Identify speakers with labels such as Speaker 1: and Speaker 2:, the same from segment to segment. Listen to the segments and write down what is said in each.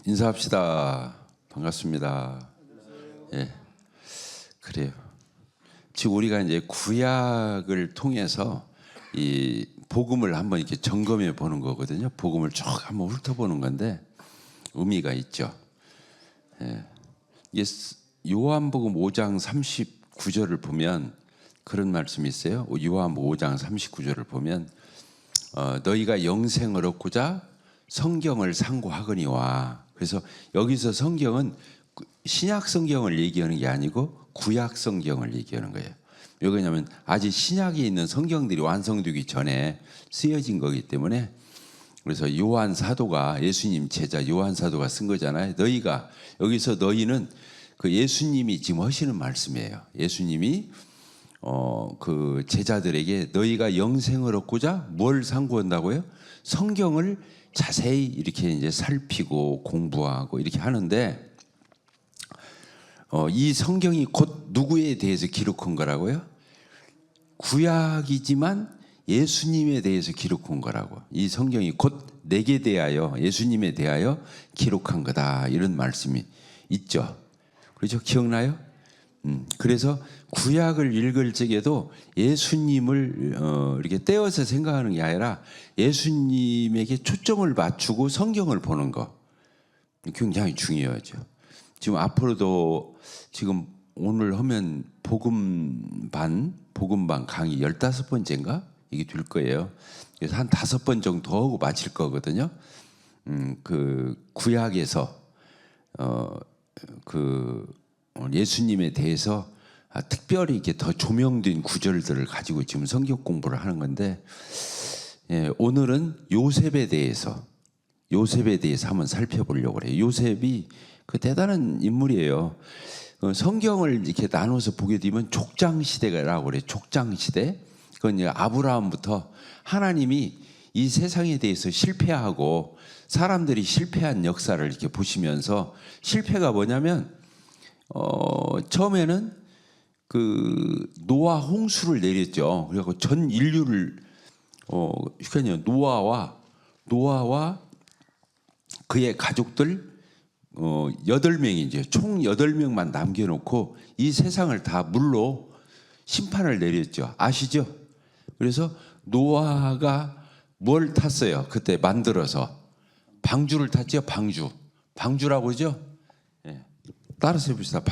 Speaker 1: 인사합시다. 반갑습니다. 예, 그래요. 지금 우리가 이제 구약을 통해서 이 복음을 한번 이렇게 점검해 보는 거거든요. 복음을 쭉 한번 훑어보는 건데 의미가 있죠. 예. 이게 요한복음 5장 39절을 보면 그런 말씀이 있어요. 요한복음 5장 39절을 보면 너희가 영생을 얻고자 성경을 상고하거니와. 그래서 여기서 성경은 신약 성경을 얘기하는 게 아니고 구약 성경을 얘기하는 거예요. 왜 그러냐면 아직 신약에 있는 성경들이 완성되기 전에 쓰여진 거기 때문에. 그래서 요한 사도가, 예수님 제자 요한 사도가 쓴 거잖아요. 너희가, 여기서 너희는 그 예수님이 지금 하시는 말씀이에요. 예수님이 그 제자들에게 너희가 영생을 얻고자 뭘 상고한다고요? 성경을 자세히 이렇게 이제 살피고 공부하고 이렇게 하는데 이 성경이 곧 누구에 대해서 기록한 거라고요? 구약이지만 예수님에 대해서 기록한 거라고. 이 성경이 곧 내게 대하여, 예수님에 대하여 기록한 거다, 이런 말씀이 있죠. 그렇죠? 기억나요? 그래서 구약을 읽을 적에도 예수님을 이렇게 떼어서 생각하는 게 아니라 예수님에게 초점을 맞추고 성경을 보는 거 굉장히 중요하죠. 지금 앞으로도 지금 오늘 하면 복음반 강의 15번째인가 이게 될 거예요. 그래서 한 5번 정도 하고 마칠 거거든요. 그 구약에서 그 예수님에 대해서 특별히 이렇게 더 조명된 구절들을 가지고 지금 성경 공부를 하는 건데, 오늘은 요셉에 대해서 한번 살펴보려고 그래요. 요셉이 그 대단한 인물이에요. 성경을 이렇게 나눠서 보게 되면 족장 시대라고 그래요. 족장 시대. 그건 이제 아브라함부터 하나님이 이 세상에 대해서 실패하고 사람들이 실패한 역사를 이렇게 보시면서, 실패가 뭐냐면 처음에는 그 노아 홍수를 내렸죠. 그래서 전 인류를 노아와 그의 가족들 8명이죠. 총 8명만 남겨놓고 이 세상을 다 물로 심판을 내렸죠. 아시죠? 그래서 노아가 뭘 탔어요? 그때 만들어서 방주를 탔죠. 방주라고 그러죠? 따라서 해봅시다.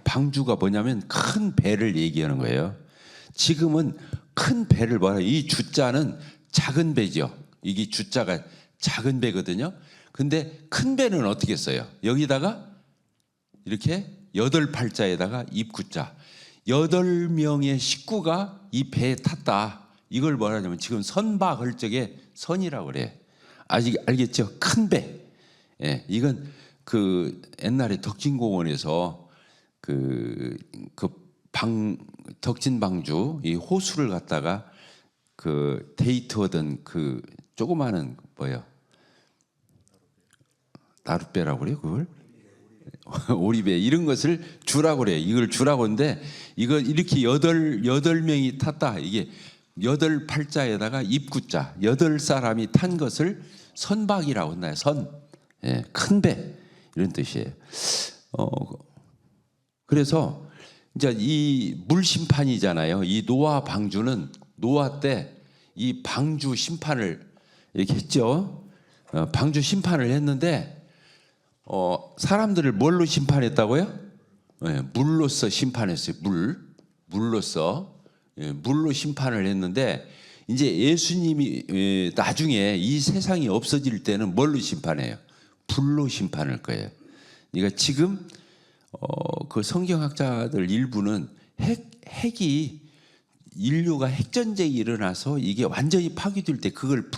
Speaker 1: 방주가 뭐냐면 큰 배를 얘기하는 거예요. 지금은 큰 배를 봐요. 이 주자는 작은 배죠. 이게 주자가 작은 배거든요. 근데 큰 배는 어떻게 써요? 여기다가 이렇게 8팔자에다가 입구자, 8명의 식구가 이 배에 탔다. 이걸 뭐라 하냐면 지금 선박할 적에 선이라고 그래. 아직 알겠죠? 큰 배. 이건 그 옛날에 덕진공원에서 덕진방주 이 호수를 갖다가 그 데이트하던 그 조그마한 뭐예요? 나룻배라고 그래요, 그걸? 오리배, 이런 것을 주라고 그래요. 이걸 주라고 하는데, 이걸 이렇게 8명이 탔다. 이게 8팔자에다가 입구자, 8사람이 탄 것을 선박이라고 했나요? 큰 배, 이런 뜻이에요. 그래서 이제 이 물심판이잖아요. 이 노아 방주는 노아 때 이 방주 심판을 이렇게 했죠. 방주 심판을 했는데, 사람들을 뭘로 심판했다고요? 물로서 심판했어요. 물로 심판을 했는데, 이제 예수님이 나중에 이 세상이 없어질 때는 뭘로 심판해요? 불로 심판할 거예요. 그러니까 지금 그 성경학자들 일부는 핵이 인류가 핵전쟁이 일어나서 이게 완전히 파괴될 때 그걸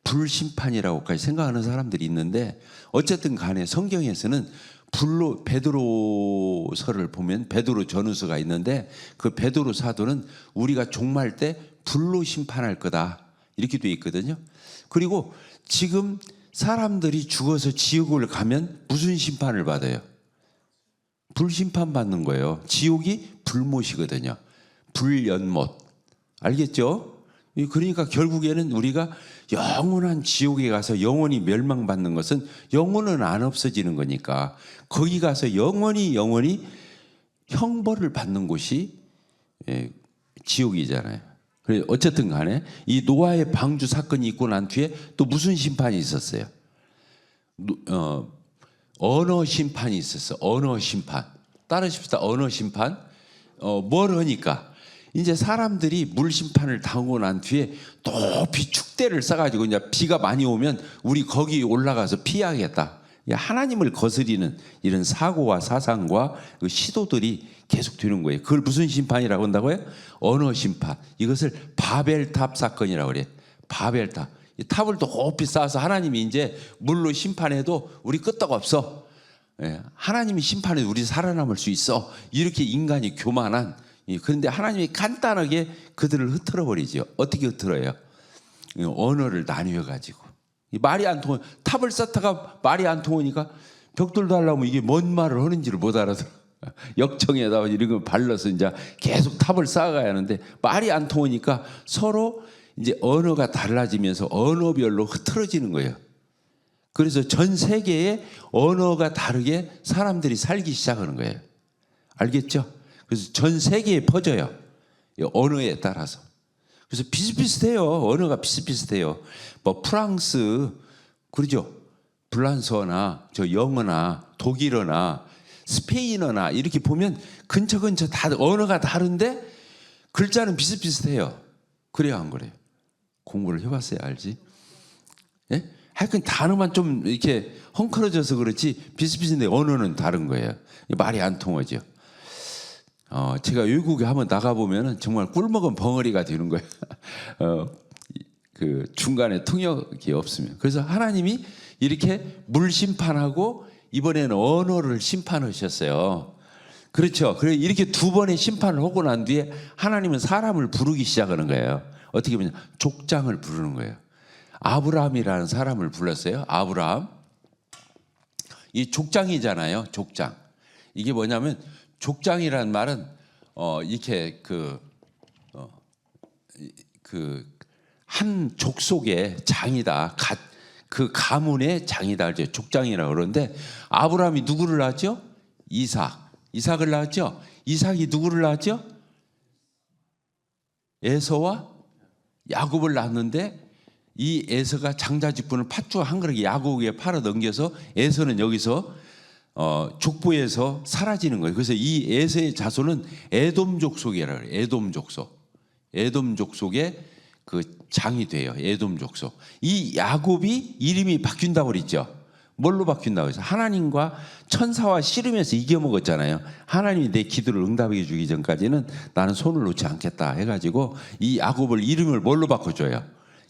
Speaker 1: 불심판이라고까지 생각하는 사람들이 있는데, 어쨌든 간에 성경에서는 불로, 베드로서를 보면 베드로 전후서가 있는데 그 베드로 사도는 우리가 종말 때 불로 심판할 거다 이렇게 돼 있거든요. 그리고 지금 사람들이 죽어서 지옥을 가면 무슨 심판을 받아요? 불심판 받는 거예요. 지옥이 불못이거든요. 불연못. 알겠죠? 그러니까 결국에는 우리가 영원한 지옥에 가서 영원히 멸망받는 것은 영혼은 안 없어지는 거니까 거기 가서 영원히 형벌을 받는 곳이 지옥이잖아요. 그래서 어쨌든 간에 이 노아의 방주 사건이 있고 난 뒤에 또 무슨 심판이 있었어요? 언어 심판이 있었어. 언어 심판. 따르십시다. 언어 심판. 뭘 하니까 이제 사람들이 물 심판을 당하고 난 뒤에 높이 축대를 쌓아가지고 이제 비가 많이 오면 우리 거기 올라가서 피하겠다. 하나님을 거스리는 이런 사고와 사상과 그 시도들이 계속 되는 거예요. 그걸 무슨 심판이라고 한다고요? 언어 심판. 이것을 바벨탑 사건이라고 그래요. 바벨탑. 이 탑을 높이 쌓아서 하나님이 이제 물로 심판해도 우리 끄떡 없어. 하나님이 심판해도 우리 살아남을 수 있어. 이렇게 인간이 교만한. 그런데 하나님이 간단하게 그들을 흩어져 버리죠. 어떻게 흩어져요? 언어를 나뉘어 가지고 말이 안 통해. 탑을 쌓다가 말이 안 통하니까 벽돌도 하려면 이게 뭔 말을 하는지를 못 알아들어. 역청에다가 이런 거 발라서 이제 계속 탑을 쌓아가야 하는데 말이 안 통하니까 서로 이제 언어가 달라지면서 언어별로 흩어지는 거예요. 그래서 전 세계에 언어가 다르게 사람들이 살기 시작하는 거예요. 알겠죠? 그래서 전 세계에 퍼져요. 언어에 따라서. 그래서 비슷비슷해요. 언어가 비슷비슷해요. 뭐 프랑스, 그러죠? 불란서나 저 영어나 독일어나 스페인어나 이렇게 보면 근처 다 언어가 다른데 글자는 비슷비슷해요. 그래요, 안 그래요? 공부를 해봤어야 알지? 예? 하여튼 단어만 좀 이렇게 헝클어져서 그렇지 비슷비슷한데 언어는 다른 거예요. 말이 안 통하죠. 제가 외국에 한번 나가보면 정말 꿀먹은 벙어리가 되는 거예요. 그 중간에 통역이 없으면. 그래서 하나님이 이렇게 물 심판하고 이번에는 언어를 심판하셨어요. 그렇죠. 그래 이렇게 두 번의 심판을 하고 난 뒤에 하나님은 사람을 부르기 시작하는 거예요. 어떻게 보면 족장을 부르는 거예요. 아브라함이라는 사람을 불렀어요. 아브라함. 이 족장이잖아요. 족장. 이게 뭐냐면 족장이라는 말은 이렇게 한 족속의 장이다. 그 가문의 장이다. 이제 족장이라고 그러는데 아브라함이 누구를 낳았죠? 이삭을 낳았죠. 이삭이 누구를 낳았죠? 에서와 야곱을 낳았는데 이 에서가 장자직분을 팥죽 한 그릇에 야곱에게 팔아 넘겨서 에서는 여기서 족보에서 사라지는 거예요. 그래서 이 에서의 자손은 에돔 족속이라고 해요. 에돔 족속의 그 장이 돼요. 에돔 족속. 이 야곱이 이름이 바뀐다고 그랬죠. 뭘로 바뀐다고 해서 하나님과 천사와 씨름해서 이겨먹었잖아요. 하나님이 내 기도를 응답해 주기 전까지는 나는 손을 놓지 않겠다 해가지고 이 야곱을 이름을 뭘로 바꿔줘요?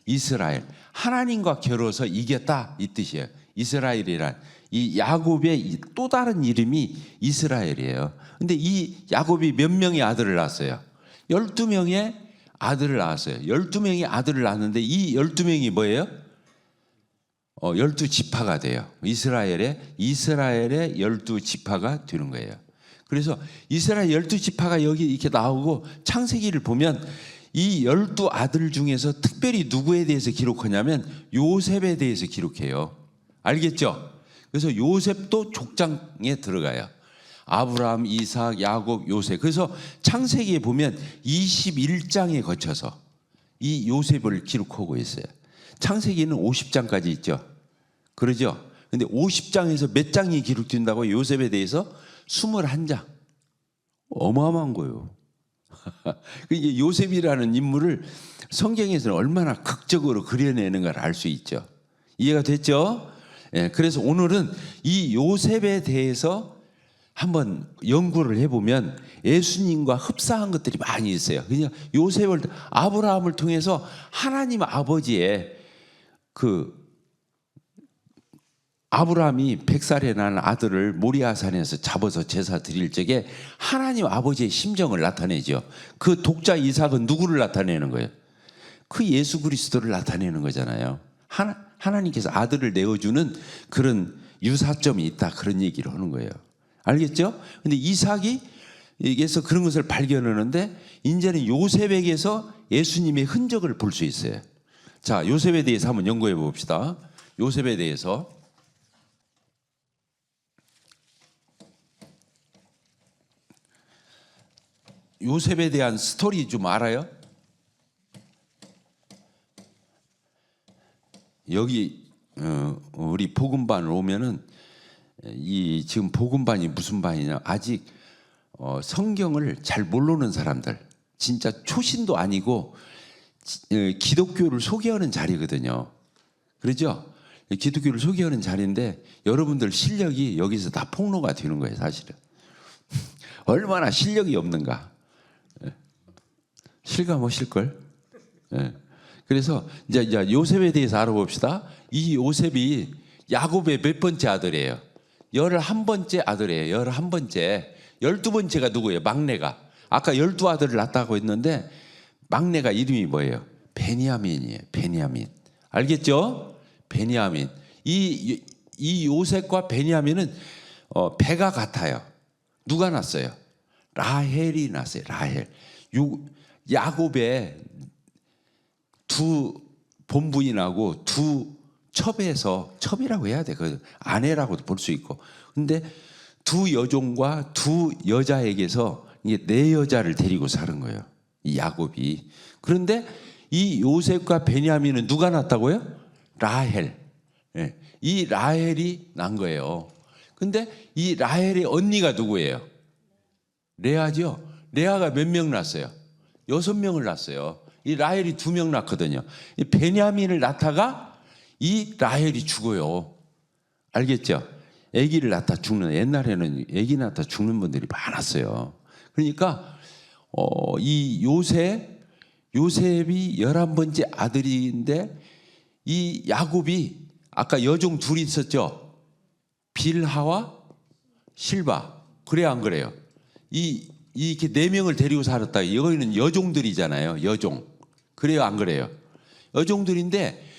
Speaker 1: 이스라엘. 하나님과 겨뤄서 이겼다 이 뜻이에요. 이스라엘이란 이 야곱의 또 다른 이름이 이스라엘이에요. 근데 이 야곱이 몇 명의 아들을 낳았어요? 12명의 아들을 낳았어요. 12명의 아들을 낳았는데 이 12명이 뭐예요? 12지파가 돼요. 이스라엘의 12지파가 되는 거예요. 그래서 이스라엘 12지파가 여기 이렇게 나오고 창세기를 보면 이 12아들 중에서 특별히 누구에 대해서 기록하냐면 요셉에 대해서 기록해요. 알겠죠? 그래서 요셉도 족장에 들어가요. 아브라함, 이삭, 야곱, 요셉. 그래서 창세기에 보면 21장에 거쳐서 이 요셉을 기록하고 있어요. 창세기는 50장까지 있죠. 그러죠? 근데 50장에서 몇 장이 기록된다고 요셉에 대해서? 21장. 어마어마한 거예요. 이게 요셉이라는 인물을 성경에서는 얼마나 극적으로 그려내는 걸 알 수 있죠. 이해가 됐죠? 예, 그래서 오늘은 이 요셉에 대해서 한번 연구를 해보면 예수님과 흡사한 것들이 많이 있어요. 그냥 요셉을, 아브라함을 통해서 하나님 아버지의 아브라함이 100살에 난 아들을 모리아산에서 잡아서 제사 드릴 적에 하나님 아버지의 심정을 나타내죠. 그 독자 이삭은 누구를 나타내는 거예요? 그 예수 그리스도를 나타내는 거잖아요. 하나님께서 아들을 내어주는 그런 유사점이 있다, 그런 얘기를 하는 거예요. 알겠죠? 근데 이삭이 여기에서 그런 것을 발견하는데 이제는 요셉에게서 예수님의 흔적을 볼 수 있어요. 자, 요셉에 대해서 한번 연구해 봅시다. 요셉에 대해서. 요셉에 대한 스토리 좀 알아요? 여기 우리 복음반을 오면은 이 지금 복음반이 무슨 반이냐? 아직 성경을 잘 모르는 사람들, 진짜 초신도 아니고 기독교를 소개하는 자리거든요. 그렇죠? 기독교를 소개하는 자리인데 여러분들 실력이 여기서 다 폭로가 되는 거예요, 사실은. 얼마나 실력이 없는가. 실감하실 걸. 그래서 이제 요셉에 대해서 알아봅시다. 이 요셉이 야곱의 몇 번째 아들이에요? 11번째 아들이에요. 11번째. 12번째가 누구예요? 막내가. 아까 12아들을 낳았다고 했는데 막내가 이름이 뭐예요? 베냐민이에요. 베냐민. 알겠죠? 베냐민. 이 요셉과 베냐민은 배가 같아요. 누가 낳았어요? 라헬이 낳았어요. 라헬. 야곱의 두 본부인하고 두 첩이라고 해야 돼. 그 아내라고도 볼 수 있고. 근데 두 여종과 두 여자에게서 이게 네 여자를 데리고 사는 거예요. 이 야곱이. 그런데 이 요셉과 베냐민은 누가 낳았다고요? 라헬. 예. 이 라헬이 난 거예요. 근데 이 라헬의 언니가 누구예요? 레아죠. 레아가 몇 명 낳았어요? 6명을 낳았어요. 이 라헬이 2명 낳거든요. 이 베냐민을 낳다가 이 라헬이 죽어요. 알겠죠? 아기를 낳다 죽는, 옛날에는 아기 낳다 죽는 분들이 많았어요. 그러니까 이 요셉이 11번째 아들인데 이 야곱이 아까 여종 둘이 있었죠? 빌하와 실바. 그래야 안 그래요? 이렇게 4명을 데리고 살았다. 여기는 여종들이잖아요. 여종. 그래요, 안 그래요? 여종들인데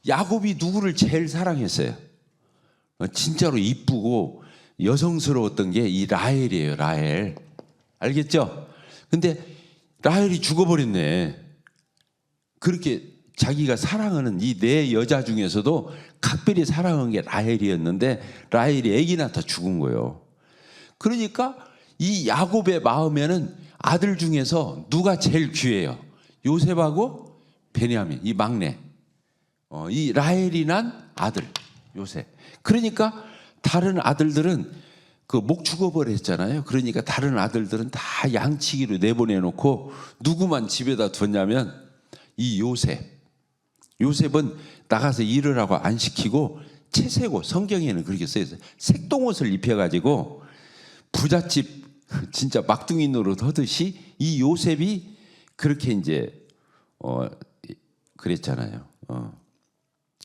Speaker 1: 야곱이 누구를 제일 사랑했어요? 진짜로 이쁘고 여성스러웠던 게 이 라헬이에요. 라헬. 알겠죠? 근데 라헬이 죽어버렸네. 그렇게 자기가 사랑하는 이 4여자 중에서도 각별히 사랑한 게 라헬이었는데 라헬이 아기 낳다 죽은 거예요. 그러니까 이 야곱의 마음에는 아들 중에서 누가 제일 귀해요? 요셉하고 베냐민, 이 막내. 이 라헬이 난 아들 요셉. 그러니까 다른 아들들은 그 목 죽어버렸잖아요. 그러니까 다른 아들들은 다 양치기로 내보내놓고 누구만 집에다 뒀냐면 이 요셉. 요셉은 나가서 일을 하고 안 시키고 채세고, 성경에는 그렇게 써있어요. 색동옷을 입혀가지고 부잣집 진짜 막둥이 노릇 하듯이 이 요셉이 그렇게 이제 그랬잖아요.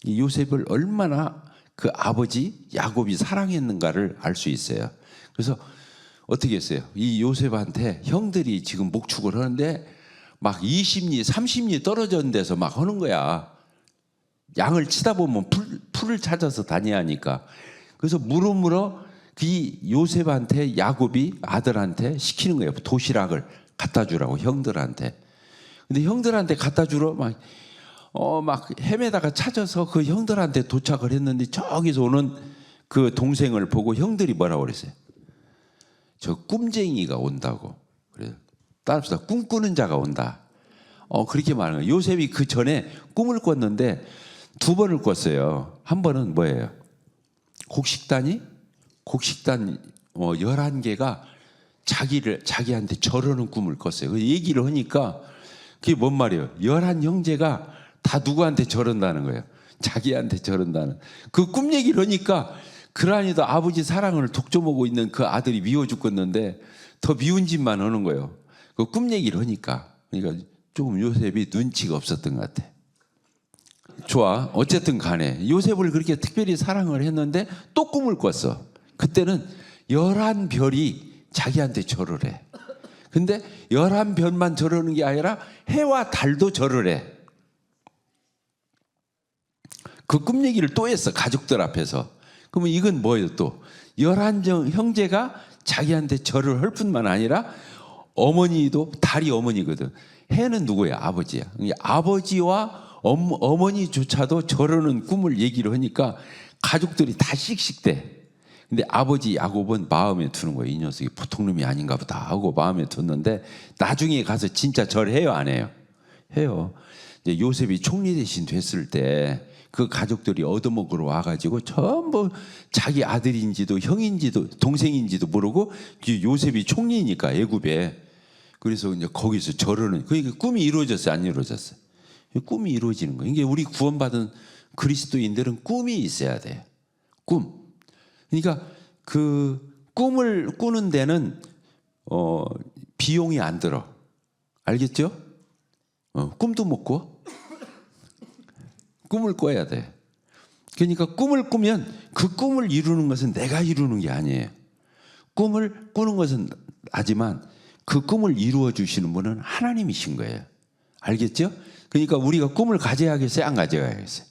Speaker 1: 이 요셉을 얼마나 그 아버지 야곱이 사랑했는가를 알 수 있어요. 그래서 어떻게 했어요? 이 요셉한테 형들이 지금 목축을 하는데 막 20리, 30리 떨어진 데서 막 하는 거야. 양을 치다 보면 풀을 찾아서 다녀야 하니까. 그래서 물어 그 요셉한테 야곱이 아들한테 시키는 거예요. 도시락을 갖다 주라고 형들한테. 근데 형들한테 갖다 주러 막 헤매다가 찾아서 그 형들한테 도착을 했는데 저기서 오는 그 동생을 보고 형들이 뭐라고 그랬어요? 저 꿈쟁이가 온다고. 그래요. 따라서 꿈꾸는 자가 온다. 그렇게 말하는 거예요. 요셉이 그 전에 꿈을 꿨는데 2번을 꿨어요. 한 번은 뭐예요? 곡식단 11개가 자기한테 절하는 꿈을 꿨어요. 그 얘기를 하니까 그게 뭔 말이에요? 11형제가 다 누구한테 저런다는 거예요. 자기한테 저런다는. 그 꿈 얘기를 하니까 그러니도 아버지 사랑을 독점하고 있는 그 아들이 미워 죽겠는데 더 미운 짓만 하는 거예요. 그 꿈 얘기를 하니까. 그러니까 조금 요셉이 눈치가 없었던 것 같아. 좋아. 어쨌든 간에 요셉을 그렇게 특별히 사랑을 했는데 또 꿈을 꿨어. 그때는 11별이 자기한테 절을 해. 근데 11별만 저러는 게 아니라 해와 달도 절을 해. 그 꿈 얘기를 또 했어. 가족들 앞에서. 그러면 이건 뭐예요 또? 11형제가 자기한테 절을 할 뿐만 아니라 어머니도 달이 어머니거든. 해는 누구야? 아버지야. 아버지와 어머니조차도 저러는 꿈을 얘기를 하니까 가족들이 다 씩씩대. 근데 아버지 야곱은 마음에 두는 거예요. 이 녀석이 보통 놈이 아닌가 보다 하고 마음에 뒀는데 나중에 가서 진짜 절해요, 안 해요? 해요. 이제 요셉이 총리 대신 됐을 때 그 가족들이 얻어먹으러 와가지고 전부 자기 아들인지도 형인지도 동생인지도 모르고 요셉이 총리니까 애굽에. 그래서 이제 거기서 절하는, 그러니까 꿈이 이루어졌어요, 안 이루어졌어요? 꿈이 이루어지는 거예요. 이게 우리 구원받은 그리스도인들은 꿈이 있어야 돼요. 꿈. 그러니까 그 꿈을 꾸는 데는 비용이 안 들어. 알겠죠? 꿈도 못 꿔. 꿈을 꿔야 돼. 그러니까 꿈을 꾸면 그 꿈을 이루는 것은 내가 이루는 게 아니에요. 꿈을 꾸는 것은 하지만 그 꿈을 이루어 주시는 분은 하나님이신 거예요. 알겠죠? 그러니까 우리가 꿈을 가져야겠어요? 안 가져야겠어요?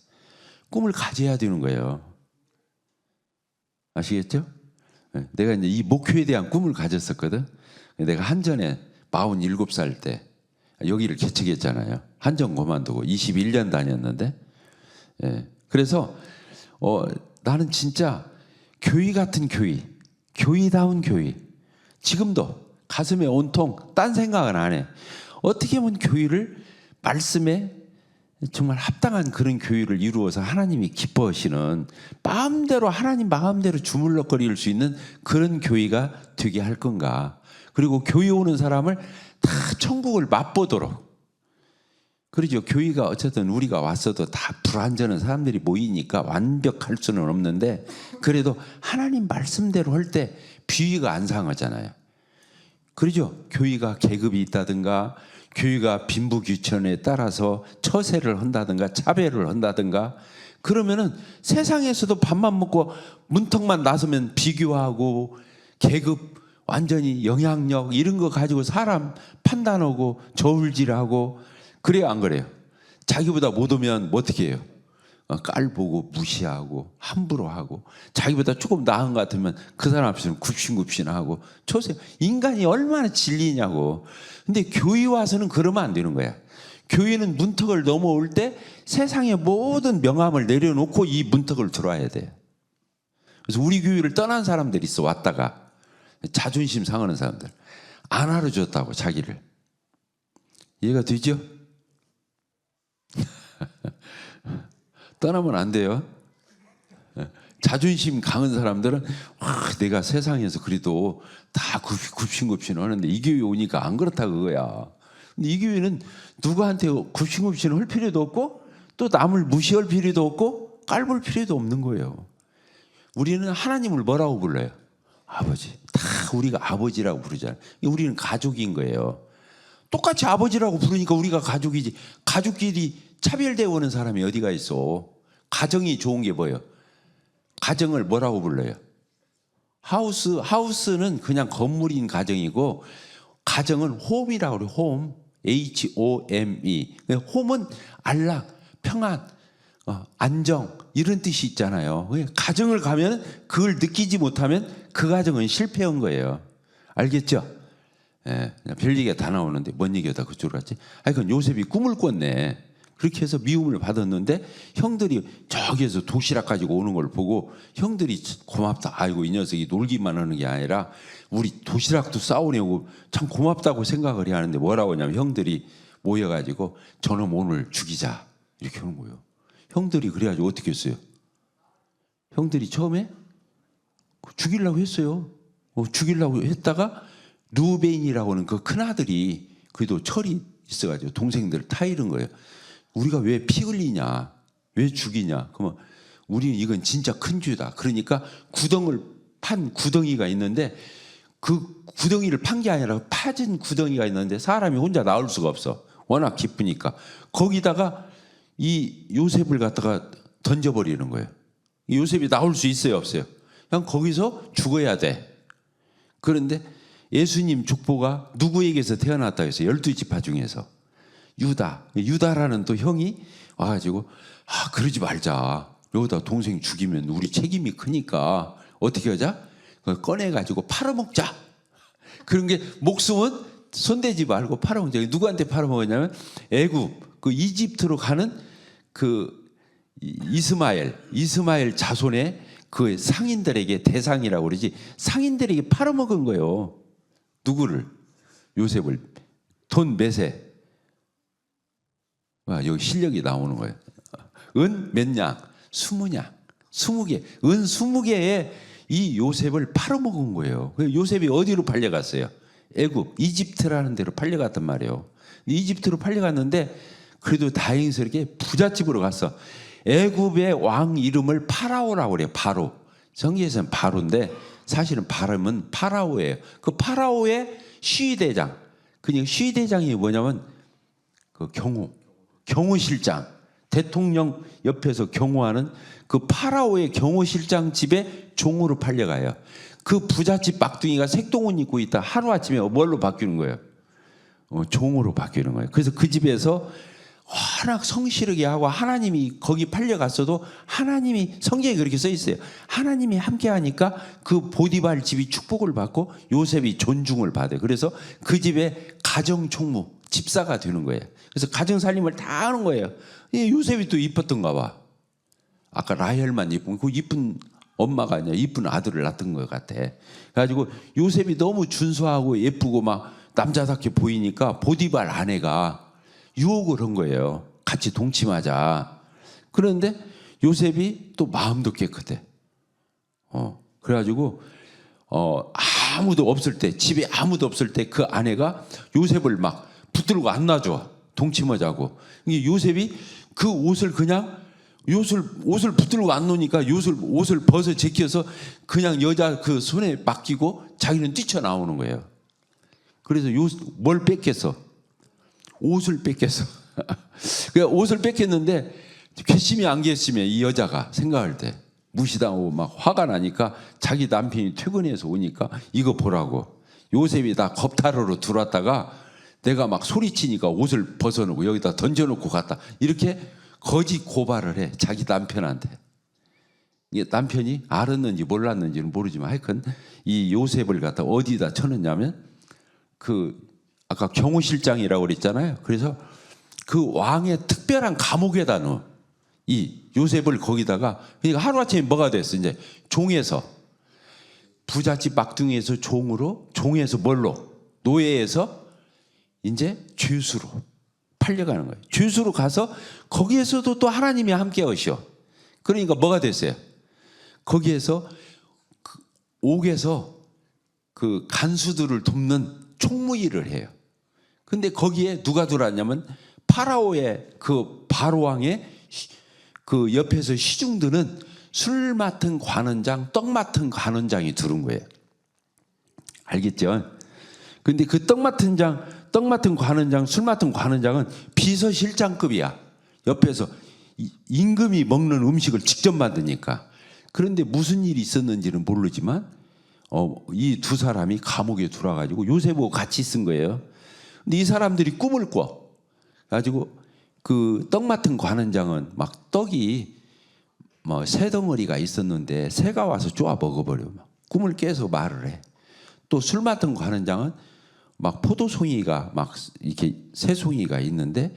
Speaker 1: 꿈을 가져야 되는 거예요. 아시겠죠? 내가 이제 이 목표에 대한 꿈을 가졌었거든. 내가 한전에 47살 때 여기를 개척했잖아요. 한전 그만두고 21년 다녔는데, 그래서 나는 진짜 교회 같은 교회, 교회다운 교회. 지금도 가슴에 온통 딴 생각은 안 해. 어떻게 하면 교회를 말씀에 정말 합당한 그런 교회를 이루어서 하나님이 기뻐하시는, 마음대로 하나님 마음대로 주물럭거릴 수 있는 그런 교회가 되게 할 건가. 그리고 교회 오는 사람을 다 천국을 맛보도록. 그러죠. 교회가 어쨌든 우리가 왔어도 다 불완전한 사람들이 모이니까 완벽할 수는 없는데, 그래도 하나님 말씀대로 할 때 비위가 안 상하잖아요. 그러죠. 교회가 계급이 있다든가, 교회가 빈부귀천에 따라서 처세를 한다든가 차별을 한다든가, 그러면은 세상에서도 밥만 먹고 문턱만 나서면 비교하고 계급 완전히 영향력 이런 거 가지고 사람 판단하고 저울질하고, 그래요, 안 그래요? 자기보다 못 오면 뭐 어떻게 해요? 깔보고 무시하고 함부로 하고, 자기보다 조금 나은 것 같으면 그 사람 앞에서는 굽신굽신하고 초세. 인간이 얼마나 진리냐고. 근데 교회 와서는 그러면 안 되는 거야. 교회는 문턱을 넘어올 때 세상의 모든 명함을 내려놓고 이 문턱을 들어와야 돼. 그래서 우리 교회를 떠난 사람들이 있어. 왔다가 자존심 상하는 사람들, 안 알아줬다고 자기를. 이해가 되죠? 떠나면 안 돼요. 자존심 강한 사람들은 내가 세상에서 그래도 다 굽신굽신 하는데 이 교회 오니까 안 그렇다 그거야. 근데 이 교회는 누구한테 굽신굽신 할 필요도 없고 또 남을 무시할 필요도 없고 깔볼 필요도 없는 거예요. 우리는 하나님을 뭐라고 불러요? 아버지. 다 우리가 아버지라고 부르잖아요. 우리는 가족인 거예요. 똑같이 아버지라고 부르니까 우리가 가족이지. 가족끼리 차별되어 오는 사람이 어디가 있어. 가정이 좋은 게 뭐예요? 가정을 뭐라고 불러요? 하우스는 그냥 건물인 가정이고, 가정은 홈이라고 그래요. 홈. HOME. 홈은 안락, 평안, 안정 이런 뜻이 있잖아요. 가정을 가면 그걸 느끼지 못하면 그 가정은 실패한 거예요. 알겠죠? 예, 별 얘기가 다 나오는데 뭔 얘기가 그쪽으로 갔지? 그건 요셉이 꿈을 꿨네. 그렇게 해서 미움을 받았는데 형들이 저기에서 도시락 가지고 오는 걸 보고 형들이 고맙다. 아이고 이 녀석이 놀기만 하는 게 아니라 우리 도시락도 싸우려고 참 고맙다고 생각을 해야 하는데 뭐라고 하냐면 형들이 모여가지고 저놈 오늘 죽이자 이렇게 하는 거예요. 형들이 그래가지고 어떻게 했어요? 형들이 처음에 죽이려고 했어요. 죽이려고 했다가 루벤이라고 하는 그 큰아들이 그래도 철이 있어가지고 동생들 타이른 거예요. 우리가 왜 피 흘리냐, 왜 죽이냐. 그러면 우리는 이건 진짜 큰 죄다. 그러니까 구덩을 판 구덩이가 있는데 그 구덩이를 판 게 아니라 파진 구덩이가 있는데 사람이 혼자 나올 수가 없어. 워낙 깊으니까. 거기다가 이 요셉을 갖다가 던져버리는 거예요. 요셉이 나올 수 있어요, 없어요? 그냥 거기서 죽어야 돼. 그런데 예수님 족보가 누구에게서 태어났다 해서 12지파 중에서 유다라는 또 형이 와가지고 그러지 말자. 여기다 동생 죽이면 우리 책임이 크니까 어떻게 하자? 그걸 꺼내가지고 팔아먹자. 그런 게 목숨은 손대지 말고 팔아먹자. 누구한테 팔아먹었냐면 애굽 그 이집트로 가는 이스마엘 자손의 그 상인들에게 대상이라고 그러지 상인들에게 팔아먹은 거예요. 누구를? 요셉을. 돈 몇세? 와, 여기 실력이 나오는 거예요. 은 몇 냥? 20냥. 20개. 은 20개에 이 요셉을 팔아먹은 거예요. 요셉이 어디로 팔려갔어요? 애굽, 이집트라는 데로 팔려갔단 말이에요. 이집트로 팔려갔는데 그래도 다행스럽게 부잣집으로 갔어. 애굽의 왕 이름을 파라오라고 그래요. 바로. 성경에서는 바로인데 사실은 발음은 파라오예요. 그 파라오의 시위대장. 그냥 시위대장이 뭐냐면 그 경호실장. 대통령 옆에서 경호하는 그 파라오의 경호실장 집에 종으로 팔려가요. 그 부잣집 막둥이가 색동옷 입고 있다 하루아침에 뭘로 바뀌는 거예요? 종으로 바뀌는 거예요. 그래서 그 집에서 워낙 성실하게 하고 하나님이 거기 팔려갔어도 하나님이 성경에 그렇게 써 있어요. 하나님이 함께 하니까 그 보디발 집이 축복을 받고 요셉이 존중을 받아요. 그래서 그 집에 가정총무 집사가 되는 거예요. 그래서 가정살림을 다 하는 거예요. 요셉이 또 이뻤던가 봐. 아까 라헬만 이쁜 그 이쁜 엄마가 아니라 이쁜 아들을 낳던 것 같아. 그래가지고 요셉이 너무 준수하고 예쁘고 막 남자답게 보이니까 보디발 아내가 유혹을 한 거예요. 같이 동침하자. 그런데 요셉이 또 마음도 깨끗해. 그래가지고 아무도 없을 때, 집에 아무도 없을 때 그 아내가 요셉을 막 붙들고 안 놔줘. 동침하자고. 요셉이 그 옷을 그냥 옷을 붙들고 안 놓으니까 옷을 벗어 제껴서 그냥 여자 그 손에 맡기고 자기는 뛰쳐나오는 거예요. 그래서 뭘 뺏겼어? 옷을 뺏겼어. 옷을 뺏겼는데 괘씸히 안 괘씸해. 이 여자가 생각할 때 무시당하고 막 화가 나니까 자기 남편이 퇴근해서 오니까 이거 보라고. 요셉이 나 겁탈으로 들어왔다가 내가 막 소리치니까 옷을 벗어놓고 여기다 던져놓고 갔다. 이렇게 거짓 고발을 해. 자기 남편한테. 이게 남편이 알았는지 몰랐는지는 모르지만 하여튼 이 요셉을 갖다 어디다 쳐넣냐면 아까 경호실장이라고 그랬잖아요. 그래서 그 왕의 특별한 감옥에다 넣어. 이 요셉을 거기다가 그러니까 하루아침에 뭐가 됐어? 이제 종에서 부잣집 막둥이에서 종에서 뭘로? 노예에서 이제 죄수로 팔려가는 거예요. 죄수로 가서 거기에서도 또 하나님이 함께 하셔. 그러니까 뭐가 됐어요? 거기에서 옥에서 그 간수들을 돕는 총무 일을 해요. 근데 거기에 누가 들어왔냐면 파라오의 그 바로왕의 그 옆에서 시중드는 술 맡은 관원장, 떡 맡은 관원장이 들은 거예요. 알겠죠? 근데 그 떡 맡은 관원장, 술 맡은 관원장은 비서실장급이야. 옆에서 임금이 먹는 음식을 직접 만드니까. 그런데 무슨 일이 있었는지는 모르지만 이 두 사람이 감옥에 들어와가지고 요셉하고 같이 쓴 거예요. 근데 이 사람들이 꿈을 꿔. 가지고 그 떡 맡은 관원장은 막 떡이 뭐 새 덩어리가 있었는데 새가 와서 쪼아 먹어버려. 꿈을 깨서 말을 해. 또 술 맡은 관원장은 막 포도송이가 막 이렇게 새송이가 있는데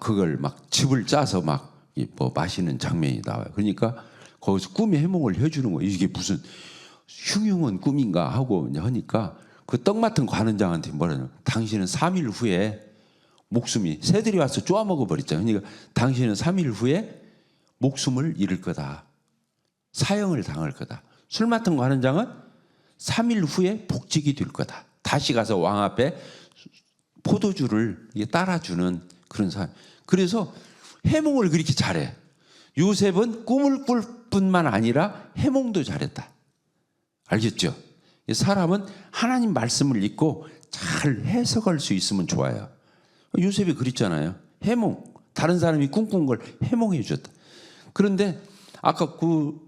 Speaker 1: 그걸 막 즙을 짜서 막 뭐 마시는 장면이 나와요. 그러니까 거기서 꿈의 해몽을 해주는 거예요. 이게 무슨 흉흉한 꿈인가 하고 하니까 그 떡 맡은 관원장한테 뭐라냐? 당신은 3일 후에 목숨이 새들이 와서 쪼아 먹어버렸잖아요. 그러니까 당신은 3일 후에 목숨을 잃을 거다. 사형을 당할 거다. 술 맡은 관원장은 3일 후에 복직이 될 거다. 다시 가서 왕 앞에 포도주를 따라주는 그런 사람. 그래서 해몽을 그렇게 잘해. 요셉은 꿈을 꿀 뿐만 아니라 해몽도 잘했다. 알겠죠? 사람은 하나님 말씀을 읽고 잘 해석할 수 있으면 좋아요. 요셉이 그랬잖아요. 해몽. 다른 사람이 꿈꾼 걸 해몽해 줬다. 그런데 아까 그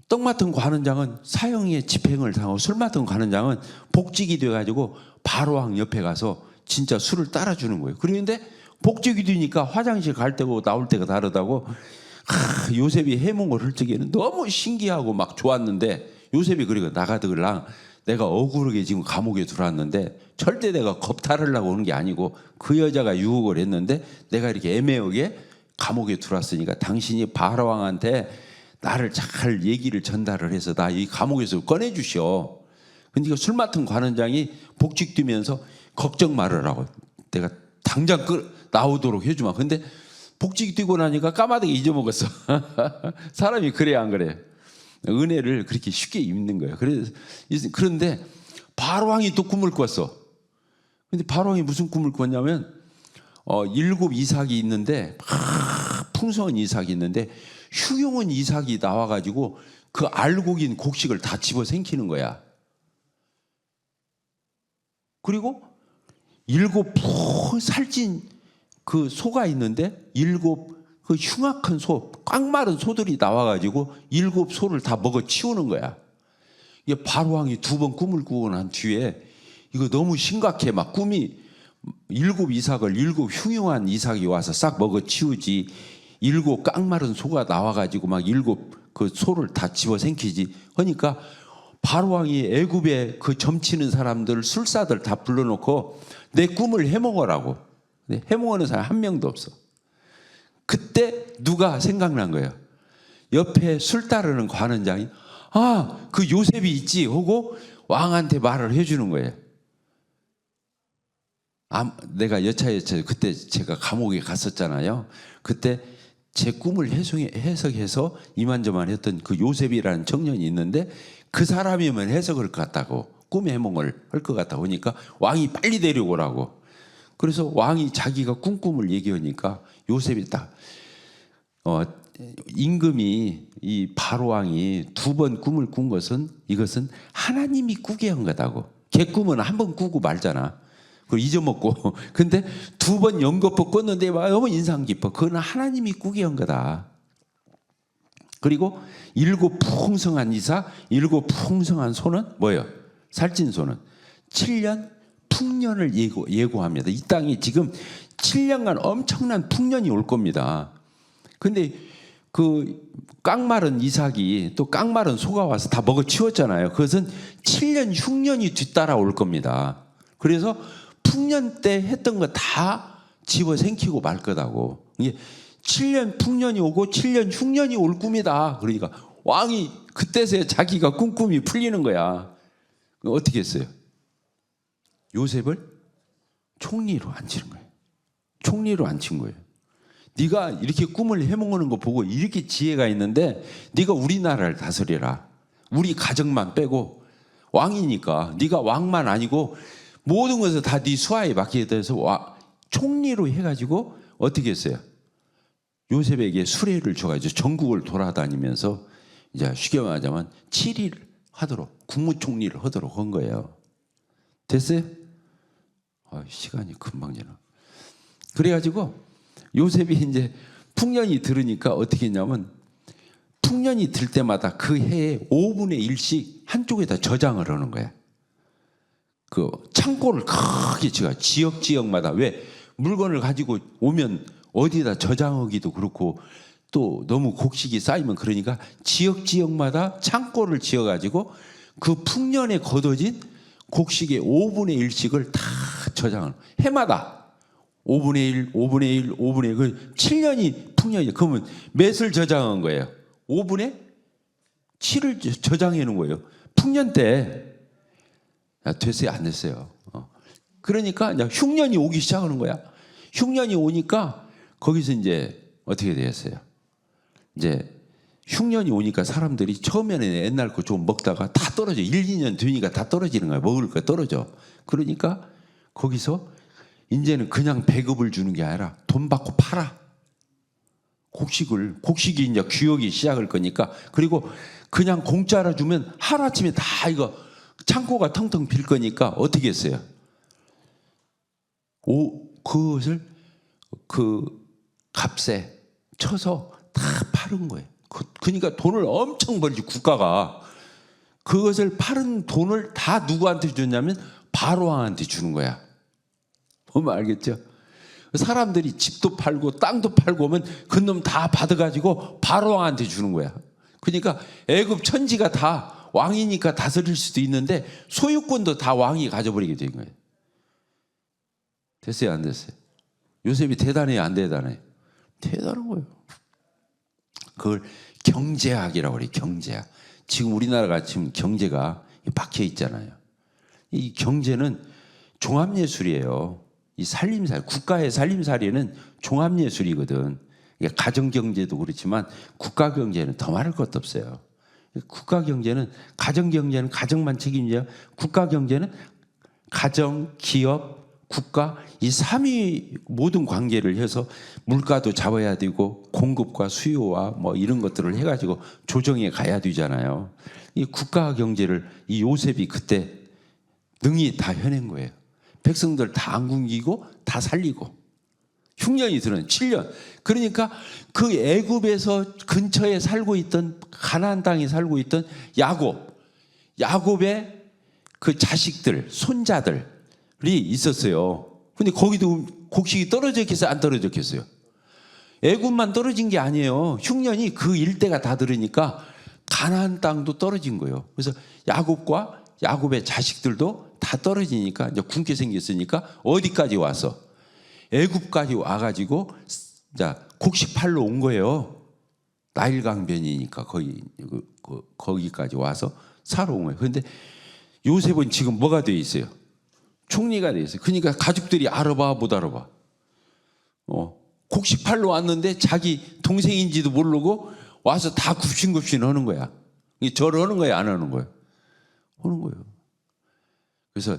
Speaker 1: 떡 맡은 관원장은 사형의 집행을 당하고 술 맡은 관원장은 복직이 돼가지고 바로왕 옆에 가서 진짜 술을 따라주는 거예요. 그런데 복직이 되니까 화장실 갈 때고 나올 때가 다르다고 요셉이 해몽을 할 적에는 너무 신기하고 막 좋았는데 요셉이 그리고 나가더라. 내가 억울하게 지금 감옥에 들어왔는데 절대 내가 겁탈하려고 하는 게 아니고 그 여자가 유혹을 했는데 내가 이렇게 애매하게 감옥에 들어왔으니까 당신이 바로 왕한테 나를 잘 얘기를 전달을 해서 나 이 감옥에서 꺼내주시오. 근데 술 맡은 관원장이 복직 뛰면서 걱정 말으라고 내가 당장 나오도록 해주마. 근데 복직 뛰고 나니까 까마득히 잊어먹었어. 사람이 그래야 안 그래? 은혜를 그렇게 쉽게 입는 거예요. 그런데 바로왕이 또 꿈을 꿨어. 근데 바로왕이 무슨 꿈을 꿨냐면 7 이삭이 있는데 풍성한 이삭이 있는데 흉흉한 이삭이 나와가지고 그 알곡인 곡식을 다 집어 생기는 거야. 그리고 7 푹 살찐 그 소가 있는데 7 그 흉악한 소, 꽉 마른 소들이 나와가지고 7 소를 다 먹어 치우는 거야. 이게 바로왕이 2번 꿈을 꾸고 난 뒤에 이거 너무 심각해. 막 꿈이 7 이삭을 7 흉흉한 이삭이 와서 싹 먹어 치우지 7 깡마른 소가 나와가지고 막 7 그 소를 다 집어 생기지. 그러니까 바로왕이 애굽에 그 점치는 사람들 술사들 다 불러놓고 내 꿈을 해먹으라고. 해먹는 사람 한 명도 없어. 그때 누가 생각난 거예요. 옆에 술 따르는 관원장이 그 요셉이 있지 하고 왕한테 말을 해주는 거예요. 내가 여차여차 그때 제가 감옥에 갔었잖아요. 그때 제 꿈을 해석해서 이만저만 했던 그 요셉이라는 청년이 있는데 그 사람이면 해석을 것 같다고 꿈의 해몽을 할 것 같다고 하니까 왕이 빨리 데려오라고. 그래서 왕이 자기가 꿈을 얘기하니까 요셉이 딱 임금이 이 바로왕이 2번 꿈을 꾼 것은 이것은 하나님이 꾸게 한 거다고. 걔 꿈은 한 번 꾸고 말잖아. 그걸 잊어먹고. 근데 2번 연거푸 꿨는데 너무 인상 깊어. 그건 하나님이 꾸게 한 거다. 그리고 7 풍성한 이삭, 7 풍성한 소는 뭐예요? 살찐 소는 7년 풍년을 예고합니다. 이 땅이 지금 7년간 엄청난 풍년이 올 겁니다. 근데 그 깡마른 이삭이 또 깡마른 소가 와서 다 먹어 치웠잖아요. 그것은 7년 흉년이 뒤따라 올 겁니다. 그래서 풍년 때 했던 거 다 집어 생기고 말 거다고. 이게 7년 풍년이 오고 7년 흉년이 올 꿈이다. 그러니까 왕이 그때서야 자기가 꿈이 풀리는 거야. 어떻게 했어요? 요셉을 총리로 앉히는 거예요. 총리로 앉힌 거예요. 네가 이렇게 꿈을 해먹는 거 보고 이렇게 지혜가 있는데 네가 우리나라를 다스려라. 우리 가정만 빼고 왕이니까 네가 왕만 아니고 모든 것을 다 네 수하에 맡기게 돼서 총리로 해가지고 어떻게 했어요? 요셉에게 수레를 줘가지고 전국을 돌아다니면서 이제 쉽게 말하자면 7일 하도록 국무총리를 하도록 한 거예요. 됐어요? 시간이 금방 지나. 그래가지고 요셉이 이제 풍년이 들으니까 어떻게 했냐면 풍년이 들 때마다 그 해에 5분의 1씩 한쪽에다 저장을 하는 거야. 그 창고를 크게 지역마다 왜 물건을 가지고 오면 어디다 저장하기도 그렇고 또 너무 곡식이 쌓이면 그러니까 지역마다 창고를 지어가지고 그 풍년에 거둬진 곡식의 5분의 1씩을 다 저장을 해마다 5분의 1, 5분의 1, 5분의 1, 그 7년이 풍년이죠. 그러면 몇을 저장한 거예요? 5분의 7을 저장해 놓은 거예요. 풍년 때 됐어요? 안 됐어요? 그러니까 이제 흉년이 오기 시작하는 거야. 흉년이 오니까 거기서 이제 어떻게 되었어요? 이제 흉년이 오니까 사람들이 처음에는 옛날 거 좀 먹다가 다 떨어져. 1, 2년 뒤니까 다 떨어지는 거야. 먹을 거 떨어져. 그러니까 거기서 이제는 그냥 배급을 주는 게 아니라 돈 받고 팔아. 곡식이 이제 귀하기 시작할 거니까. 그리고 그냥 공짜로 주면 하루아침에 다 이거 창고가 텅텅 빌 거니까 어떻게 했어요? 그것을 그 값에 쳐서 다 파는 거예요. 그러니까 돈을 엄청 벌지 국가가. 그것을 파는 돈을 다 누구한테 줬냐면 바로왕한테 주는 거야. 보면 알겠죠? 사람들이 집도 팔고 땅도 팔고 오면 그놈 다 받아가지고 바로왕한테 주는 거야. 그러니까 애굽 천지가 다 왕이니까 다스릴 수도 있는데 소유권도 다 왕이 가져버리게 된 거예요. 됐어요? 안 됐어요? 요셉이 대단해요? 안 대단해요? 대단한 거예요. 그걸 경제학이라고 그래요. 경제학. 지금 우리나라가 지금 경제가 박혀 있잖아요. 이 경제는 종합예술이에요. 이 살림살, 국가의 살림살이는 종합예술이거든. 가정경제도 그렇지만 국가경제는 더 말할 것도 없어요. 국가경제는, 가정경제는 가정만 책임져요. 국가경제는 가정, 기업, 국가 이 3위 모든 관계를 해서 물가도 잡아야 되고 공급과 수요와 뭐 이런 것들을 해가지고 조정해 가야 되잖아요. 이 국가 경제를 이 요셉이 그때 능히 다 해낸 거예요. 백성들 다 안 굶기고 다 살리고 흉년이 드는 7년. 그러니까 그 애굽에서 근처에 살고 있던 가나안 땅에 살고 있던 야곱의 그 자식들, 손자들이 있었어요. 근데 거기도 곡식이 떨어졌겠어요? 안 떨어졌겠어요? 애굽만 떨어진 게 아니에요. 흉년이 그 일대가 다 들으니까 가나안 땅도 떨어진 거예요. 그래서 야곱과 야곱의 자식들도 다 떨어지니까 이제 굶게 생겼으니까 어디까지 와서 애굽까지 와가지고 곡식 팔러 온 거예요. 나일 강변이니까 거기까지 와서 사러 온 거예요. 그런데 요셉은 지금 뭐가 돼 있어요? 총리가 돼 있어요. 그러니까 가족들이 알아봐 못 알아봐. 곡식 팔러 왔는데 자기 동생인지도 모르고 와서 다 굽신굽신 하는 거야. 절을 하는 거야, 안 하는 거야? 하는 거예요. 그래서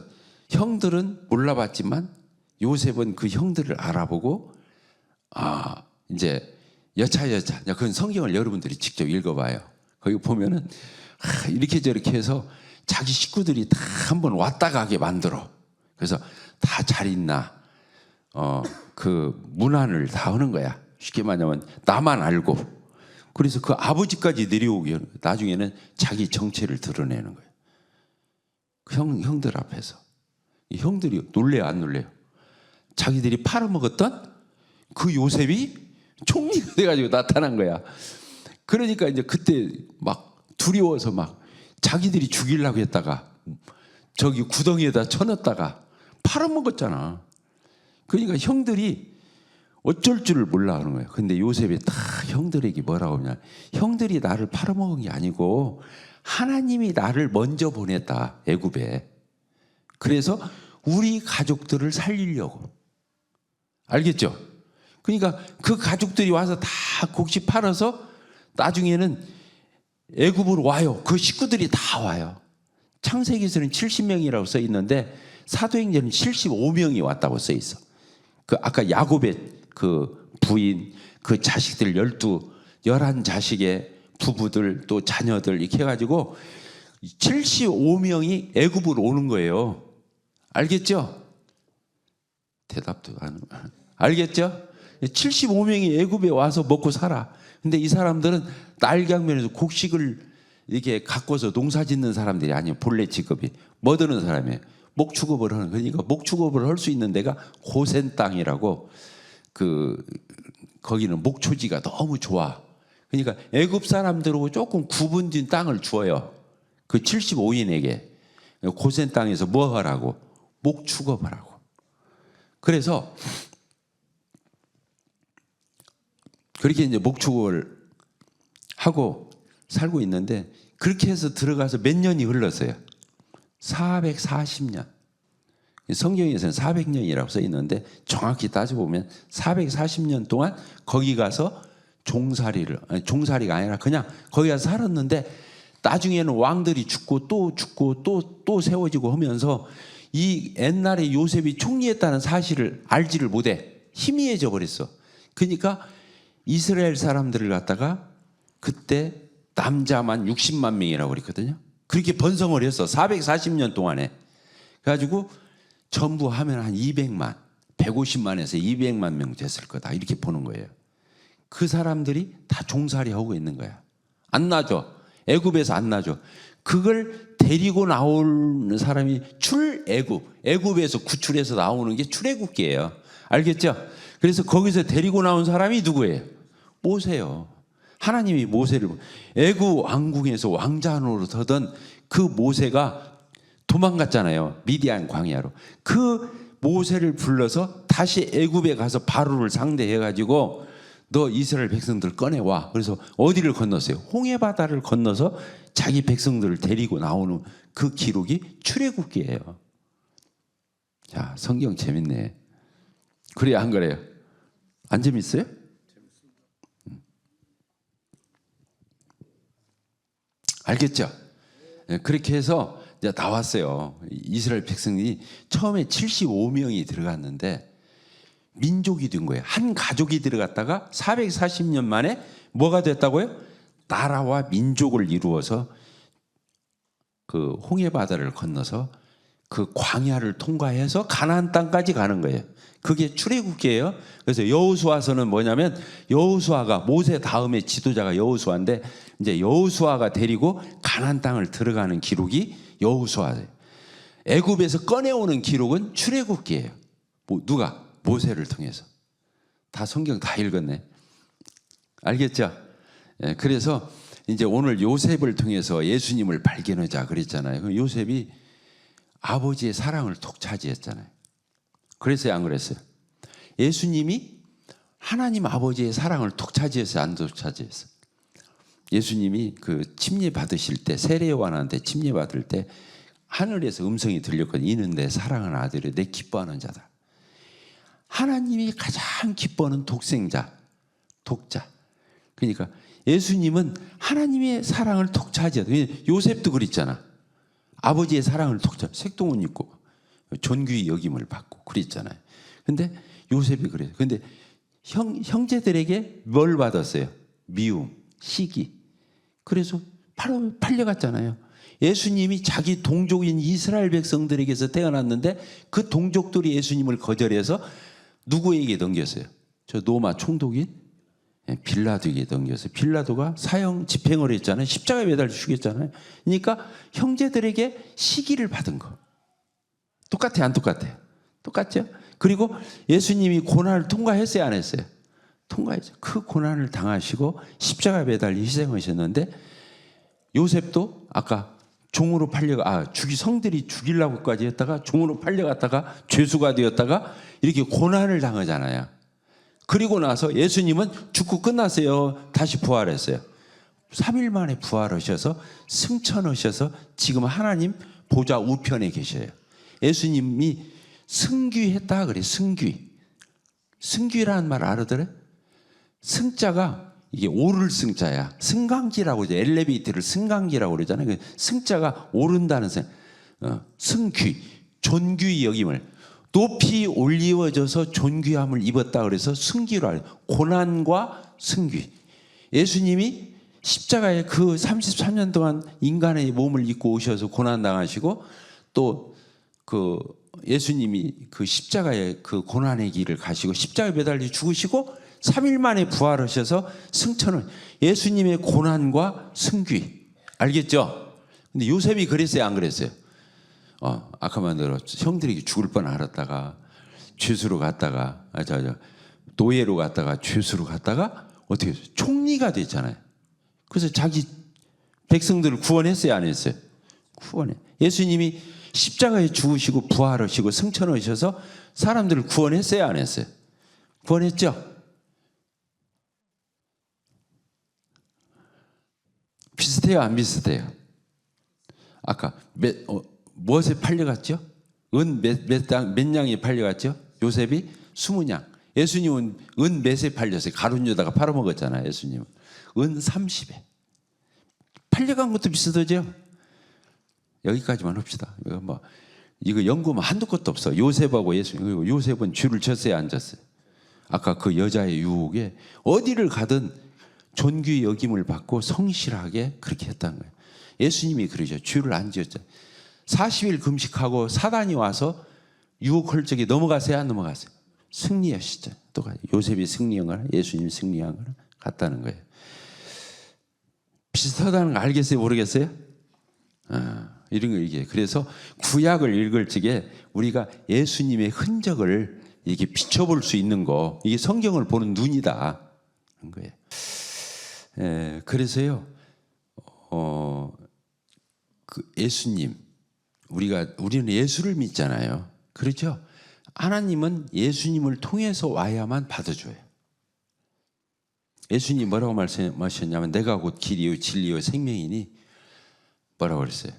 Speaker 1: 형들은 몰라봤지만 요셉은 그 형들을 알아보고 이제 여차 그건 성경을 여러분들이 직접 읽어봐요. 거기 보면은 이렇게 저렇게 해서 자기 식구들이 다 한번 왔다 가게 만들어. 그래서 다 잘 있나 그 문안을 다 하는 거야. 쉽게 말하면 나만 알고. 그래서 그 아버지까지 내려오게 나중에는 자기 정체를 드러내는 거예요. 형들 앞에서. 이 형들이 놀래요, 안 놀래요? 자기들이 팔아먹었던 그 요셉이 총리가 돼가지고 나타난 거야. 그러니까 이제 그때 막 두려워서 막 자기들이 죽이려고 했다가 저기 구덩이에다 쳐넣었다가 팔아먹었잖아. 그러니까 형들이 어쩔 줄을 몰라 하는 거예요. 근데 요셉이 다 형들에게 뭐라고 하냐. 형들이 나를 팔아먹은 게 아니고 하나님이 나를 먼저 보냈다, 애굽에. 그래서 우리 가족들을 살리려고. 알겠죠? 그러니까 그 가족들이 와서 다 곡식 팔아서 나중에는 애굽으로 와요. 그 식구들이 다 와요. 창세기에서는 70명이라고 써 있는데 사도행전은 75명이 왔다고 써 있어. 그 아까 야곱의 그 부인, 그 자식들 11 자식의 부부들 또 자녀들 이렇게 해가지고 75명이 애굽으로 오는 거예요. 알겠죠? 대답도 안 알겠죠? 75명이 애굽에 와서 먹고 살아. 근데 이 사람들은 날강면에서 곡식을 이렇게 갖고서 농사 짓는 사람들이 아니에요. 본래 직업이 뭐 드는 사람이에요. 목축업을 하는. 그러니까 목축업을 할 수 있는 데가 고센 땅이라고 거기는 목초지가 너무 좋아. 그러니까 애굽 사람들하고 조금 구분된 땅을 주어요. 그 75인에게 고센 땅에서 뭐 하라고? 목축업을 하고. 그래서 그렇게 이제 목축업을 하고 살고 있는데 그렇게 해서 들어가서 몇 년이 흘렀어요. 440년. 성경에서는 400년이라고 써 있는데 정확히 따져보면 440년 동안 거기 가서 종살이가 아니라 그냥 거기 가서 살았는데 나중에는 왕들이 죽고 또 세워지고 하면서 이 옛날에 요셉이 총리했다는 사실을 알지를 못해. 희미해져 버렸어. 그러니까 이스라엘 사람들을 갖다가 그때 남자만 60만 명이라고 그랬거든요. 그렇게 번성을 했어. 440년 동안에. 그래가지고 전부 하면 한 200만, 150만에서 200만 명 됐을 거다. 이렇게 보는 거예요. 그 사람들이 다 종살이 하고 있는 거야. 안 나죠. 애굽에서 안 나죠. 그걸 데리고 나오는 사람이 애굽에서 구출해서 나오는 게 출애굽기예요. 알겠죠? 그래서 거기서 데리고 나온 사람이 누구예요? 모세요. 하나님이 모세를 애굽 왕궁에서 왕자 노릇하던 그 모세가 도망갔잖아요. 미디안 광야로. 그 모세를 불러서 다시 애굽에 가서 바로를 상대해가지고 너 이스라엘 백성들 꺼내와. 그래서 어디를 건넜어요? 홍해바다를 건너서 자기 백성들을 데리고 나오는 그 기록이 출애굽기예요. 자, 성경 재밌네. 그래요, 안 그래요? 안 재밌어요? 알겠죠? 그렇게 해서 이제 나왔어요. 이스라엘 백성이 처음에 75명이 들어갔는데 민족이 된 거예요. 한 가족이 들어갔다가 440년 만에 뭐가 됐다고요? 나라와 민족을 이루어서 그 홍해바다를 건너서 그 광야를 통과해서 가나안 땅까지 가는 거예요. 그게 출애굽기예요. 그래서 여호수아서는 뭐냐면 여호수아가 모세 다음에 지도자가 여호수아인데 이제 여호수아가 데리고 가나안 땅을 들어가는 기록이 여호수아예요. 애굽에서 꺼내오는 기록은 출애굽기예요. 누가? 모세를 통해서. 다 성경 다 읽었네. 알겠죠? 예, 그래서 이제 오늘 요셉을 통해서 예수님을 발견하자 그랬잖아요. 요셉이 아버지의 사랑을 독차지했잖아요. 그랬어요, 안 그랬어요? 예수님이 하나님 아버지의 사랑을 독차지했어요, 안 독차지했어요? 예수님이 그 침례 받으실 때, 세례 요한한테 침례 받을 때 하늘에서 음성이 들렸거든요. 이는 내 사랑하는 아들이 내 기뻐하는 자다. 하나님이 가장 기뻐하는 독생자, 독자. 그러니까 예수님은 하나님의 사랑을 독차지하다. 요셉도 그랬잖아. 아버지의 사랑을 독차, 색동은 입고 존귀 여김을 받고 그랬잖아요. 근데 요셉이 그래요. 근데 형제들에게 뭘 받았어요? 미움, 시기. 그래서 바로 팔려갔잖아요. 예수님이 자기 동족인 이스라엘 백성들에게서 태어났는데 그 동족들이 예수님을 거절해서 누구에게 넘겼어요? 저 로마 총독인 빌라도에게 넘겼어요. 빌라도가 사형 집행을 했잖아요. 십자가에 매달려 죽였잖아요. 그러니까 형제들에게 시기를 받은 거. 똑같아요, 안 똑같아요? 똑같죠? 그리고 예수님이 고난을 통과했어요, 안 했어요? 통과했죠. 그 고난을 당하시고 십자가에 매달려 희생하셨는데 요셉도 아까 종으로 팔려가 성들이 죽이려고까지 했다가 종으로 팔려갔다가 죄수가 되었다가 이렇게 고난을 당하잖아요. 그리고 나서 예수님은 죽고 끝났어요. 다시 부활했어요. 3일 만에 부활하셔서 승천하셔서 지금 하나님 보좌 우편에 계셔요. 예수님이 승귀했다 그래요. 승귀. 승귀라는 말 알아들어요? 승자가 이게 오를 승자야. 승강기라고 이제 엘리베이터를 승강기라고 그러잖아요. 승자가 오른다는 승귀, 존귀 여김을 높이 올리워져서 존귀함을 입었다 그래서 승귀로 해요. 고난과 승귀. 예수님이 십자가에 그 33년 동안 인간의 몸을 입고 오셔서 고난 당하시고 또 그 예수님이 그 십자가의 그 고난의 길을 가시고 십자가에 매달려 죽으시고 3일 만에 부활하셔서 승천을 예수님의 고난과 승귀. 알겠죠? 근데 요셉이 그랬어요, 안 그랬어요? 아까 말대로 형들이 죽을 뻔 알았다가 죄수로 갔다가 노예로 갔다가 죄수로 갔다가 어떻게 했어요? 총리가 됐잖아요. 그래서 자기 백성들을 구원했어요, 안 했어요? 구원해. 예수님이 십자가에 죽으시고 부활하시고 승천하셔서 사람들을 구원했어요, 안 했어요? 구원했죠? 비슷해요, 안 비슷해요? 아까 무엇에 팔려갔죠? 은 몇 양에 팔려갔죠? 요셉이 20냥. 예수님은 은 몇에 팔렸어요? 가룟 유다가 팔아먹었잖아요. 예수님은 은 30에 팔려간 것도 비슷하죠? 여기까지만 합시다. 이거 연구하면 한두 것도 없어. 요셉하고 예수님. 그리고 요셉은 줄을 쳤어요, 안 쳤어요? 아까 그 여자의 유혹에 어디를 가든 존귀 여김을 받고 성실하게 그렇게 했다는 거예요. 예수님이 그러죠. 줄을 안 지었죠. 40일 금식하고 사단이 와서 유혹할 적에 넘어가세요, 안 넘어가세요? 승리하시죠. 또 요셉이 승리한 거나 예수님이 승리한 거나 같다는 거예요. 비슷하다는 거 알겠어요, 모르겠어요? 이런 거 얘기해요. 그래서 구약을 읽을 적에 우리가 예수님의 흔적을 이렇게 비춰볼 수 있는 거, 이게 성경을 보는 눈이다. 그런 거예요. 그래서요, 그 예수님, 우리는 예수를 믿잖아요. 그렇죠? 하나님은 예수님을 통해서 와야만 받아줘요. 예수님이 뭐라고 말씀하셨냐면 내가 곧 길이요 진리요 생명이니 뭐라고 그랬어요?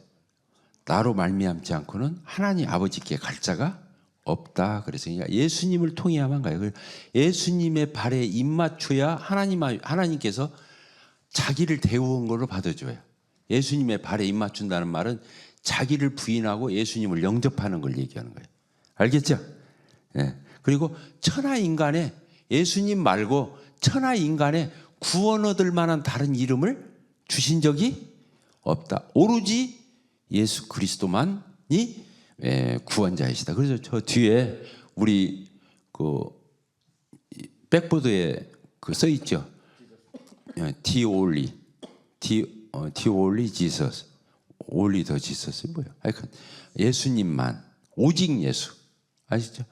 Speaker 1: 나로 말미암지 않고는 하나님 아버지께 갈 자가 없다. 그래서 그러니까 예수님을 통해야만 가요. 예수님의 발에 입 맞춰야 하나님께서 자기를 데려온 걸로 받아줘요. 예수님의 발에 입 맞춘다는 말은 자기를 부인하고 예수님을 영접하는 걸 얘기하는 거예요. 알겠죠? 예. 그리고 천하 인간에 예수님 말고 천하 인간에 구원 얻을 만한 다른 이름을 주신 적이 없다. 오로지 예수 그리스도만이 구원자이시다. 그래서 저 뒤에 우리 그 백보드에 그 써 있죠. The only Jesus, only the Jesus 뭐예요? 하여간 예수님만, 오직 예수 아시죠?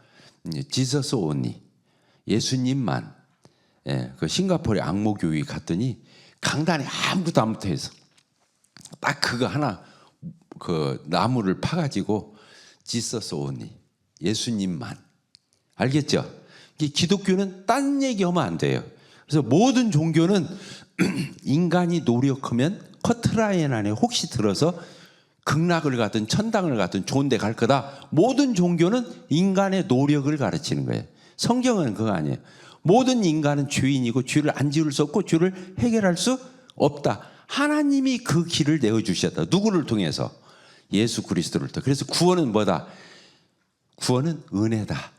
Speaker 1: Jesus only, 예수님만. 그 싱가포르의 앙모교회 갔더니 강단에 아무것도 안 붙어 있어. 딱 그거 하나 그 나무를 파가지고 Jesus only, 예수님만. 알겠죠? 기독교는 딴 얘기하면 안 돼요. 그래서 모든 종교는 인간이 노력하면 커트라인 안에 혹시 들어서 극락을 가든 천당을 가든 좋은 데 갈 거다. 모든 종교는 인간의 노력을 가르치는 거예요. 성경은 그거 아니에요. 모든 인간은 죄인이고 죄를 안 지을 수 없고 죄를 해결할 수 없다. 하나님이 그 길을 내어주셨다. 누구를 통해서? 예수 그리스도를 통해. 그래서 구원은 뭐다? 구원은 은혜다.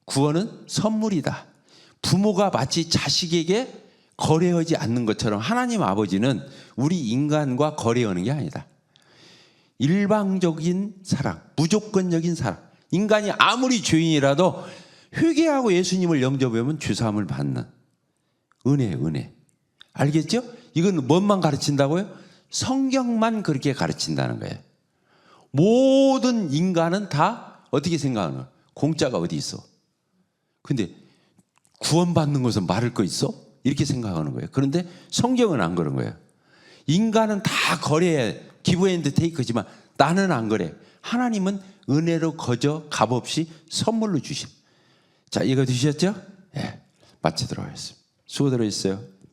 Speaker 1: 구원은 선물이다. 부모가 마치 자식에게 거래하지 않는 것처럼 하나님 아버지는 우리 인간과 거래하는 게 아니다. 일방적인 사랑, 무조건적인 사랑. 인간이 아무리 죄인이라도 회개하고 예수님을 영접하면 죄사함을 받는 은혜. 알겠죠? 이건 뭔만 가르친다고요? 성경만 그렇게 가르친다는 거예요. 모든 인간은 다 어떻게 생각하는 거예요? 공짜가 어디 있어? 근데 구원받는 것은 말할 거 있어? 이렇게 생각하는 거예요. 그런데 성경은 안 그런 거예요. 인간은 다 거래해. 기브 앤드 테이크지만 나는 안 그래. 하나님은 은혜로 거저 값없이 선물로 주심. 자, 이거 드셨죠? 예, 마치도록 하겠습니다. 수고 들어있어요.